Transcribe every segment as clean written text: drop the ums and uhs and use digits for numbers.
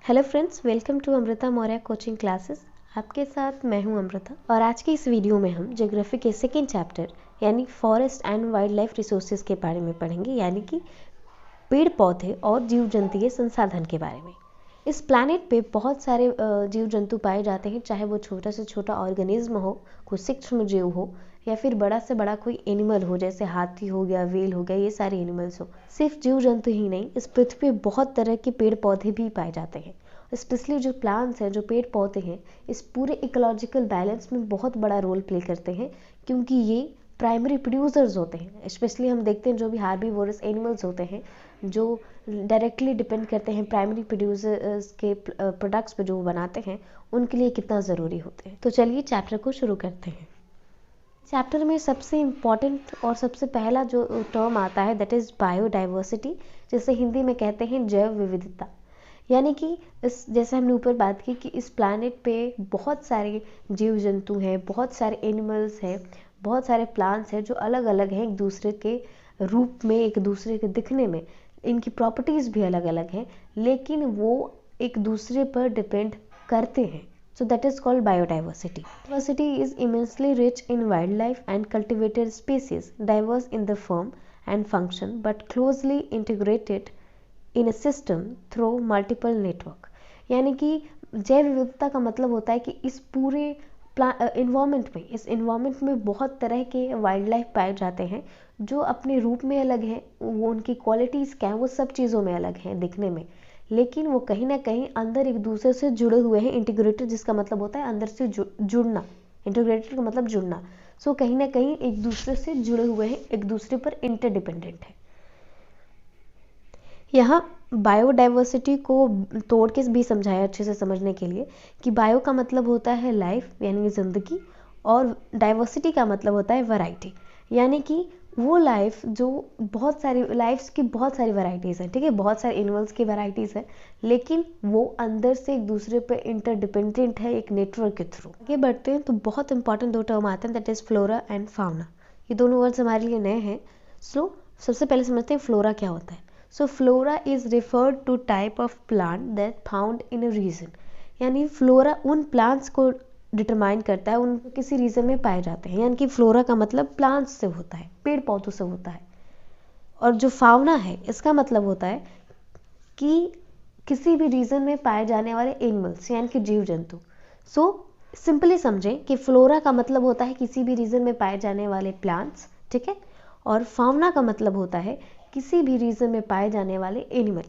Hello friends, welcome to Amrita Maurya coaching classes. आपके साथ मैं हूं अमृता और आज की इस वीडियो में हम ज्योग्राफी के सेकेंड चैप्टर यानी forest and wild life resources के बारे में पढ़ेंगे, यानी कि पेड़ पौधे और जीव जंतुओं संसाधन के बारे में। इस प्लैनेट पे बहुत सारे जीव जंतु पाए जाते हैं, चाहे वो छोटा से छोटा ऑर्गेनिज्म हो, कोई सूक्ष्म जीव हो, या फिर बड़ा से बड़ा कोई एनिमल हो, जैसे हाथी हो गया, व्हेल हो गया, ये सारे एनिमल्स हो। सिर्फ जीव जंतु ही नहीं, इस पृथ्वी पे बहुत तरह के पेड़ पौधे भी पाए जाते हैं। स्पेशली जो प्लांट्स हैं, जो पेड़ पौधे हैं, इस पूरे इकोलॉजिकल बैलेंस में बहुत बड़ा रोल प्ले करते हैं, क्योंकि ये प्राइमरी प्रोड्यूसर्स होते हैं। स्पेशली हम देखते हैं जो भी हार्बीवोरस एनिमल्स होते हैं, जो डायरेक्टली डिपेंड करते हैं प्राइमरी प्रोड्यूसर्स के प्रोडक्ट्स पे जो वो बनाते हैं, उनके लिए कितना ज़रूरी होते हैं। तो चलिए चैप्टर को शुरू करते हैं। चैप्टर में सबसे इम्पॉर्टेंट और सबसे पहला जो टर्म आता है दैट इज़ बायोडाइवर्सिटी, जिसे हिंदी में कहते हैं जैव विविधता। यानी कि इस जैसे हमने ऊपर बात की कि इस प्लैनेट पे बहुत सारे जीव जंतु हैं, बहुत सारे एनिमल्स हैं, बहुत सारे प्लांट्स हैं जो अलग अलग हैं, एक दूसरे के रूप में, एक दूसरे के दिखने में, इनकी प्रॉपर्टीज़ भी अलग अलग हैं, लेकिन वो एक दूसरे पर डिपेंड करते हैं। So that is called biodiversity. Diversity is immensely rich in wildlife and cultivated species, diverse in the form and function, but closely integrated in a system through multiple network. यानी कि जैव विविधता का मतलब होता है कि इस पूरे इन्वायरमेंट में, इस इन्वायरमेंट में बहुत तरह के वाइल्ड लाइफ पाए जाते हैं, जो अपने रूप में अलग हैं, वो उनकी क्वालिटीज़ क्या हैं, वो सब चीज़ों में अलग हैं दिखने में, लेकिन वो कहीं ना कहीं अंदर एक दूसरे से जुड़े हुए हैं। इंटीग्रेटेड जिसका मतलब होता है अंदर से जुड़ना, इंटीग्रेटेड का मतलब जुड़ना। सो कहीं ना कहीं एक दूसरे से जुड़े हुए हैं, एक दूसरे पर इंटरडिपेंडेंट है। यहाँ बायोडाइवर्सिटी को तोड़ के भी समझाया अच्छे से समझने के लिए कि बायो का मतलब होता है लाइफ यानी ज़िंदगी, और डाइवर्सिटी का मतलब होता है वैरायटी, यानी कि वो लाइफ जो बहुत सारी लाइफ्स की बहुत सारी वैरायटीज़ हैं, ठीक है, बहुत सारे एनिमल्स की वैरायटीज़ हैं, लेकिन वो अंदर से एक दूसरे पे इंटरडिपेंडेंट है एक नेटवर्क के थ्रू। आगे बढ़ते हैं तो बहुत इंपॉर्टेंट दो टर्म आते हैं, that is flora and fauna. ये दोनों वर्ड्स हमारे लिए नए हैं। सो सबसे पहले समझते हैं फ्लोरा क्या होता है। So flora is referred to type of plant that found in a region, यानी फ्लोरा उन प्लांट्स को डिटरमाइन करता है, उन किसी रीजन में पाए जाते हैं, यानी कि फ्लोरा का मतलब प्लांट्स से होता है, पेड़ पौधों से होता है। और जो फाउना है, इसका मतलब होता है कि किसी भी रीजन में पाए जाने वाले एनिमल्स, यानी कि जीव जंतु। सो सिंपली समझें कि फ्लोरा का मतलब होता है किसी भी रीजन में पाए जाने वाले प्लांट्स, ठीक है, और फाउना का मतलब होता है किसी भी रीजन में पाए जाने वाले एनिमल।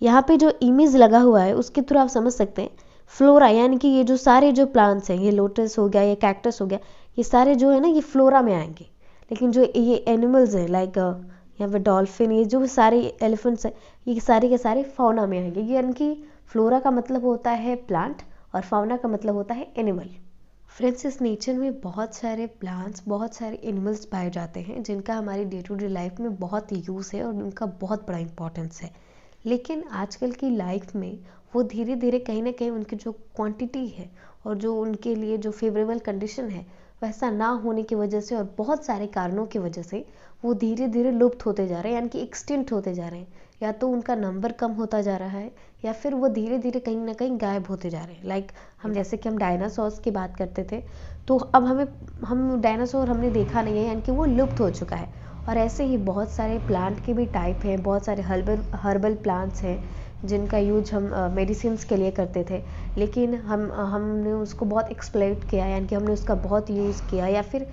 यहाँ पे जो इमेज लगा हुआ है उसके थ्रू आप समझ सकते हैं फ्लोरा यानी कि ये जो सारे जो प्लांट्स हैं, ये लोटस हो गया, ये कैक्टस हो गया, ये सारे जो है ना ये फ्लोरा में आएंगे। लेकिन जो ये एनिमल्स हैं लाइक यहाँ पे डॉल्फिन, ये जो सारे एलिफेंट्स हैं, ये सारे के सारे फाउना में आएंगे। यानी कि फ्लोरा का मतलब होता है प्लांट और फाउना का मतलब होता है एनिमल। फ्रेंड्स, इस नेचर में बहुत सारे प्लांट्स, बहुत सारे एनिमल्स पाए जाते हैं जिनका हमारी डे टू डे लाइफ में बहुत यूज़ है और उनका बहुत बड़ा इंपॉर्टेंस है। लेकिन आजकल की लाइफ में वो धीरे धीरे कहीं ना कहीं उनकी जो क्वांटिटी है और जो उनके लिए जो फेवरेबल कंडीशन है वैसा ना होने की वजह से और बहुत सारे कारणों की वजह से वो धीरे धीरे लुप्त होते जा रहे हैं, यानी कि एक्सटिंक्ट होते जा रहे हैं। या तो उनका नंबर कम होता जा रहा है या फिर वो धीरे धीरे कहीं ना कहीं गायब होते जा रहे हैं। लाइक हम जैसे कि हम डायनासोर्स की बात करते थे, तो अब हम डायनासोर हमने देखा नहीं है, यानी कि वो लुप्त हो चुका है। और ऐसे ही बहुत सारे प्लांट के भी टाइप हैं, बहुत सारे हर्बल प्लांट्स हैं जिनका यूज हम मेडिसिन्स के लिए करते थे, लेकिन हमने उसको बहुत एक्सप्लॉइट किया, यानी कि हमने उसका बहुत यूज़ किया, या फिर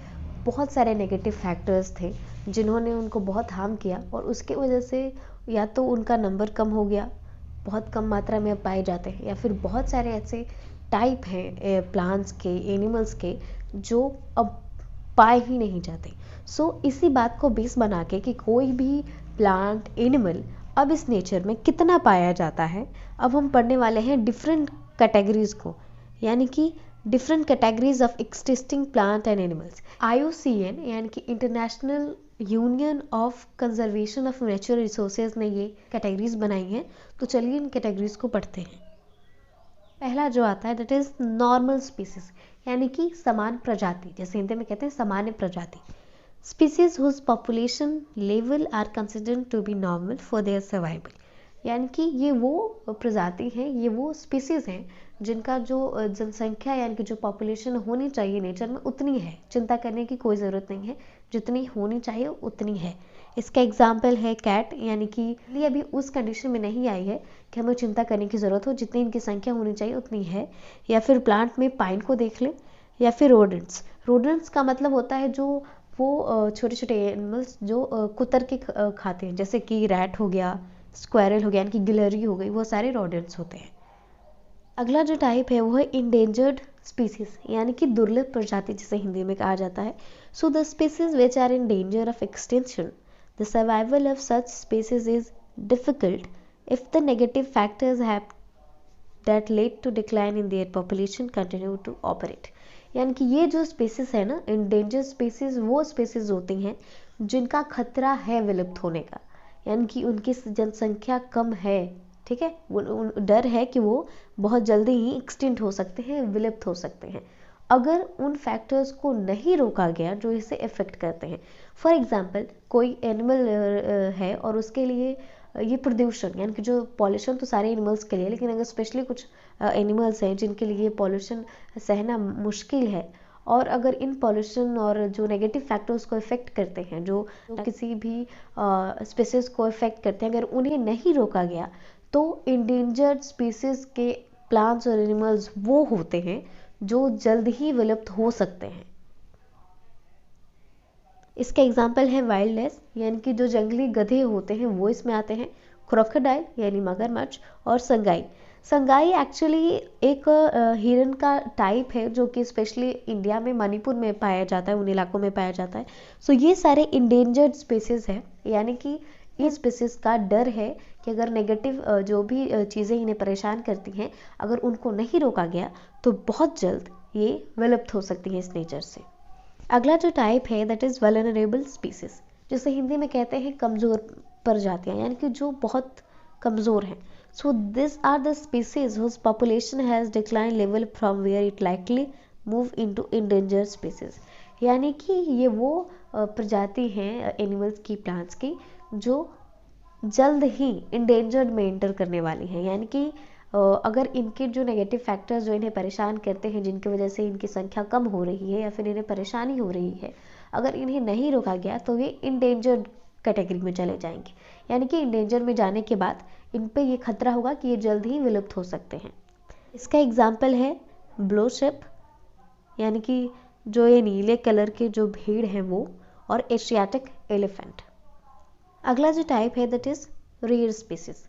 बहुत सारे नेगेटिव फैक्टर्स थे जिन्होंने उनको बहुत हार्म किया, और उसके वजह से या तो उनका नंबर कम हो गया, बहुत कम मात्रा में अब पाए जाते हैं, या फिर बहुत सारे ऐसे टाइप हैं प्लांट्स के, एनिमल्स के, जो अब पाए ही नहीं जाते। सो इसी बात को बेस बना के कि कोई भी प्लांट, एनिमल अब इस नेचर में कितना पाया जाता है, अब हम पढ़ने वाले हैं डिफरेंट कैटेगरीज को, यानी कि different categories of existing plant and animals. IUCN यानी कि international union of conservation of natural resources ने ये कैटेगरीज बनाई हैं। तो चलिए इन कैटेगरीज को पढ़ते हैं। पहला जो आता है दैट इज नॉर्मल स्पीसीज, यानी कि समान प्रजाति, जैसे हिंदी में कहते हैं सामान्य प्रजाति। Species whose population level are considered to be normal for their survival, यानी कि ये वो प्रजाति हैं, ये वो स्पीसीज़ हैं जिनका जो जनसंख्या यानी कि जो पॉपुलेशन होनी चाहिए नेचर में उतनी है, चिंता करने की कोई ज़रूरत नहीं है, जितनी होनी चाहिए उतनी है। इसका एग्जाम्पल है कैट, यानी कि ये अभी उस कंडीशन में नहीं आई है कि हमें चिंता करने की ज़रूरत हो, जितनी इनकी संख्या होनी चाहिए उतनी है। या फिर प्लांट में पाइन को देख लें, या फिर रोडेंट्स। रोडेंट्स का मतलब होता है जो वो छोटे छोटे एनिमल्स जो कुतर के खाते हैं, जैसे कि रैट हो गया, स्क्वायरल हो गया, यानी कि गिलहरी हो गई, वो सारे रोडेंट्स होते हैं। अगला जो टाइप है वो है इंडेंजर्ड स्पीसीज, यानी कि दुर्लभ प्रजाति जिसे हिंदी में कहा जाता है। So the species which are in danger of extinction, the survival of such species is difficult if the negative factors have that lead to decline in their population continue to operate। यानी कि ये जो species है ना, endanger species वो species होती हैं जिनका खतरा है विलुप्त होने का, यानी कि उनकी जनसंख्या कम है, ठीक है, डर है कि वो बहुत जल्दी ही एक्सटिंक्ट हो सकते हैं, विलुप्त हो सकते हैं अगर उन फैक्टर्स को नहीं रोका गया जो इसे इफेक्ट करते हैं। फॉर एग्जाम्पल कोई एनिमल है और उसके लिए ये प्रदूषण, यानी कि जो पॉल्यूशन तो सारे एनिमल्स के लिए, लेकिन अगर स्पेशली कुछ एनिमल्स हैं जिनके लिए पॉल्यूशन सहना मुश्किल है, और अगर इन पॉल्यूशन और जो नेगेटिव फैक्टर्स को इफेक्ट करते हैं, जो किसी भी स्पीसीज को इफेक्ट करते हैं, अगर उन्हें नहीं रोका गया तो इंडेंजर्ड स्पीसीज के प्लांट्स और एनिमल्स वो होते हैं जो जल्द ही विलुप्त हो सकते हैं। इसका एग्जाम्पल है वाइल्ड, यानी कि जो जंगली गधे होते हैं वो इसमें आते हैं, क्रोकोडाइल यानी मगरमच्छ, और संगाई। संगाई एक्चुअली एक हिरन का टाइप है जो कि स्पेशली इंडिया में मणिपुर में पाया जाता है, उन इलाकों में पाया जाता है। सो ये सारे इंडेंजर्ड स्पीसीज है, यानी कि इस स्पीसीज का डर है कि अगर नेगेटिव जो भी चीज़ें इन्हें परेशान करती हैं, अगर उनको नहीं रोका गया तो बहुत जल्द ये विलुप्त हो सकती हैं इस नेचर से। अगला जो टाइप है दैट इज़ वल्नरेबल स्पीसीज, जिसे हिंदी में कहते हैं कमज़ोर प्रजातियाँ, यानी कि जो बहुत कमज़ोर हैं। So this are the species whose population has decline level from where it likely move into endangered species, यानी कि ये वो प्रजाति हैं एनिमल्स की, प्लांट्स की, जो जल्द ही इंडेंजर्ड में एंटर करने वाली हैं। यानी कि अगर इनके जो नेगेटिव फैक्टर्स जो इन्हें परेशान करते हैं, जिनकी वजह से इनकी संख्या कम हो रही है या फिर इन्हें परेशानी हो रही है, अगर इन्हें नहीं रोका गया तो ये इंडेंजर्ड कैटेगरी में चले जाएंगे, यानी कि इंडेंजर में जाने के बाद इन पे ये खतरा होगा कि ये जल्द ही विलुप्त हो सकते हैं। इसका एग्जाम्पल है ब्लू शिप, यानी कि जो ये नीले कलर के जो भीड़ हैं वो, और एशियाटिक एलिफेंट। अगला जो टाइप है that is rare species.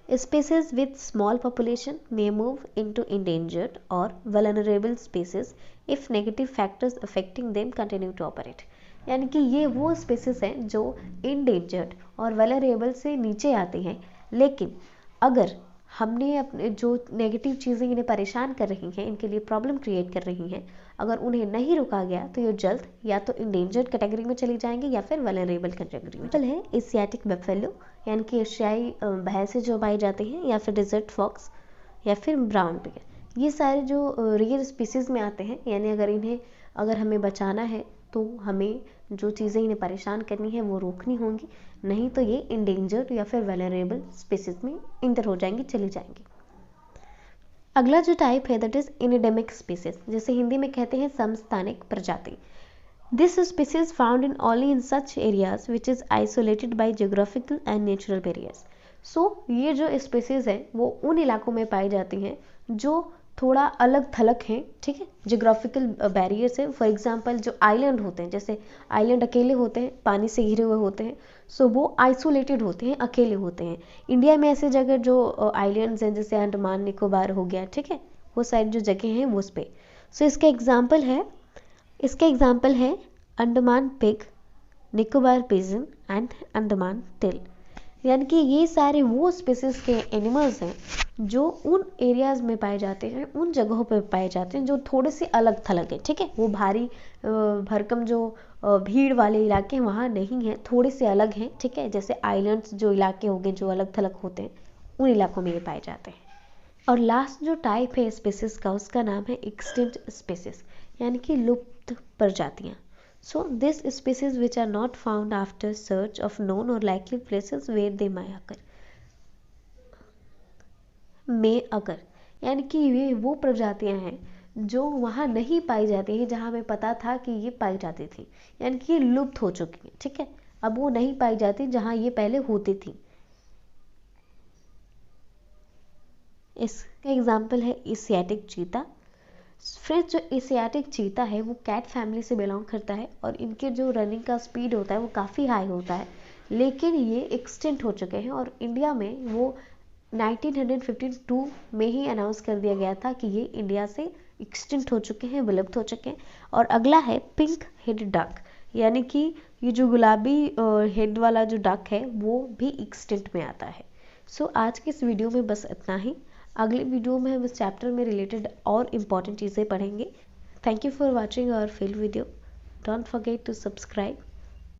Species with small population may move into endangered or vulnerable species if negative factors affecting them continue to operate। यानी कि ये वो स्पीसीज हैं जो इंडेंजर्ड और वल्नरेबल से नीचे आते हैं, लेकिन अगर हमने अपने जो नेगेटिव चीज़ें इन्हें परेशान कर रही हैं, इनके लिए प्रॉब्लम क्रिएट कर रही हैं, अगर उन्हें नहीं रोका गया तो ये जल्द या तो इंडेंजर्ड कैटेगरी में चली जाएंगी या फिर वल्नरेबल कैटेगरी में। है एशियाटिक बफेलो, यानी कि एशियाई भैंसें जो पाई जाती हैं, या फिर डेजर्ट फॉक्स, या फिर ब्राउन बियर। ये सारे जो रेयर स्पीसीज में आते हैं, यानी अगर हमें बचाना है तो हमें जो चीज़ें इन्हें परेशान करनी है वो रोकनी होंगी, नहीं तो ये इंडेंजर्ड या फिर वल्नरेबल स्पीसीज में इंटर हो जाएंगी, चली जाएंगी। अगला जो टाइप है दैट इज एंडेमिक स्पीसीज, जिसे हिंदी में कहते हैं समस्थानिक प्रजाति। This species found in only in such areas which is isolated by geographical and natural barriers। So ये जो स्पीसीज है वो उन इलाकों में पाई जाती हैं जो थोड़ा अलग थलग हैं, ठीक है, जियोग्राफिकल बैरियर्स है। फॉर एग्जांपल जो आइलैंड होते हैं, जैसे आइलैंड अकेले होते हैं, पानी से घिरे हुए होते हैं, सो वो आइसोलेटेड होते हैं, अकेले होते हैं। इंडिया में ऐसे जगह जो आइलैंड्स हैं जैसे अंडमान निकोबार हो गया, ठीक है, वो सारी जो जगह हैं वो उस पर। सो इसका एग्जाम्पल है Andaman pig, Nicobar pigeon and Andaman till. यानी कि ये सारे वो स्पीसीज के एनिमल्स हैं जो उन एरियाज में पाए जाते हैं, उन जगहों पर पाए जाते हैं जो थोड़े से अलग थलग हैं, ठीक है, वो भारी भरकम जो भीड़ वाले इलाके हैं वहाँ नहीं हैं, थोड़े से अलग हैं, ठीक है, जैसे आइलैंड्स जो इलाके हो गए जो अलग थलग होते हैं, उन इलाकों में ये पाए जाते हैं। और लास्ट जो टाइप है स्पीसीज का, उसका नाम है एक्सटिंक्ट स्पीसीज, यानी कि लुप्त प्रजातियाँ। So this species which are not found after search of known or likely places where they may occur. में अगर यानी कि ये वो प्रजातियां हैं जो वहाँ नहीं पाई जाती हैं जहाँ हमें पता था कि ये पाई जाती थी, यानी कि ये लुप्त हो चुकी हैं। ठीक है, अब वो नहीं पाई जाती जहाँ ये पहले होती थी। इसका एग्जाम्पल है एशियाटिक चीता। फ्रेंड्स, जो एशियाटिक चीता है वो कैट फैमिली से बिलोंग करता है और इनके जो रनिंग का स्पीड होता है वो काफ़ी हाई होता है, लेकिन ये एक्सटिंक्ट हो चुके हैं और इंडिया में वो 1952 में ही अनाउंस कर दिया गया था कि ये इंडिया से एक्सटिंक्ट हो चुके हैं, विलुप्त हो चुके हैं। और अगला है पिंक हेड डक, यानी कि ये जो गुलाबी हेड वाला जो डक है वो भी एक्सटिंक्ट में आता है। सो आज के इस वीडियो में बस इतना ही। अगले वीडियो में हम इस चैप्टर में रिलेटेड और इम्पॉर्टेंट चीज़ें पढ़ेंगे। Thank you for watching our field video. Don't forget to subscribe.